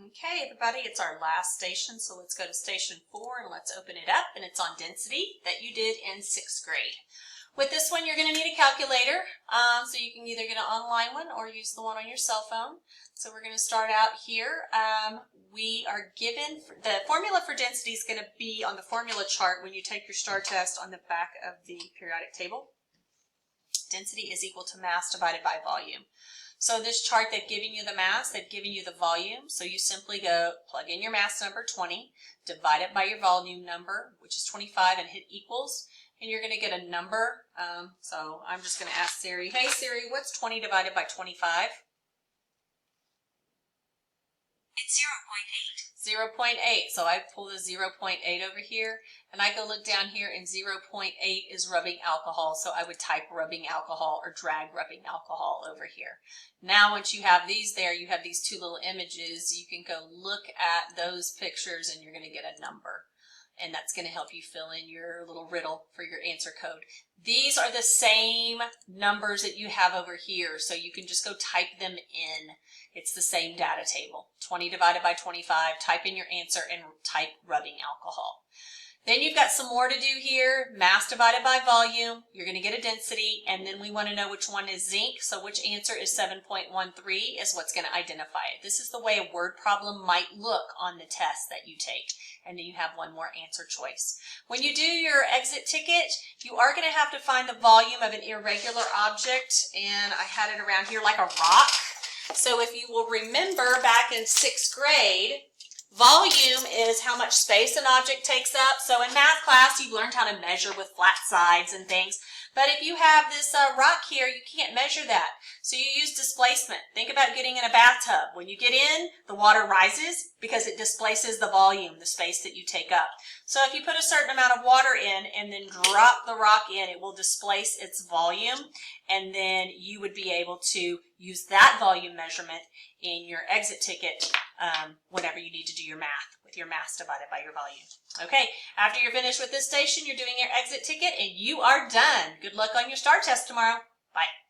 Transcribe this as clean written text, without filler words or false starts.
Okay, everybody, it's our last station, so let's go to station 4 and let's open it up, and it's on density that you did in 6th grade. With this one, you're going to need a calculator, so you can either get an online one or use the one on your cell phone. So we're going to start out here. We are given, the formula for density is going to be on the formula chart when you take your STAR test on the back of the periodic table. Density is equal to mass divided by volume. So this chart, they've given you the mass, they've given you the volume, so you simply go plug in your mass number, 20, divide it by your volume number, which is 25, and hit equals, and you're going to get a number. So I'm just going to ask Siri, hey Siri, what's 20 divided by 25? It's 0.8. 0.8. So I pull the 0.8 over here, and I go look down here, and 0.8 is rubbing alcohol. So I would type rubbing alcohol or drag rubbing alcohol over here. Now, once you have these there, you have these two little images. You can go look at those pictures, and you're going to get a number. And that's going to help you fill in your little riddle for your answer code. These are the same numbers that you have over here, so you can just go type them in. It's the same data table. 20 divided by 25, type in your answer and type rubbing alcohol. Then you've got some more to do here. Mass divided by volume, you're going to get a density, and then we want to know which one is zinc, so which answer is 7.13 is what's going to identify it. This is the way a word problem might look on the test that you take, and then you have one more answer choice. When you do your exit ticket, you are going to have to find the volume of an irregular object, and I had it around here like a rock. So if you will remember back in 6th grade, volume is how much space an object takes up. So in math class, you've learned how to measure with flat sides and things. But if you have this rock here, you can't measure that. So you use displacement. Think about getting in a bathtub. When you get in, the water rises because it displaces the volume, the space that you take up. So if you put a certain amount of water in and then drop the rock in, it will displace its volume. And then you would be able to use that volume measurement in your exit ticket whenever you need to do your math with your mass divided by your volume. Okay, after you're finished with this station, you're doing your exit ticket and you are done. Good luck on your STAR test tomorrow. Bye.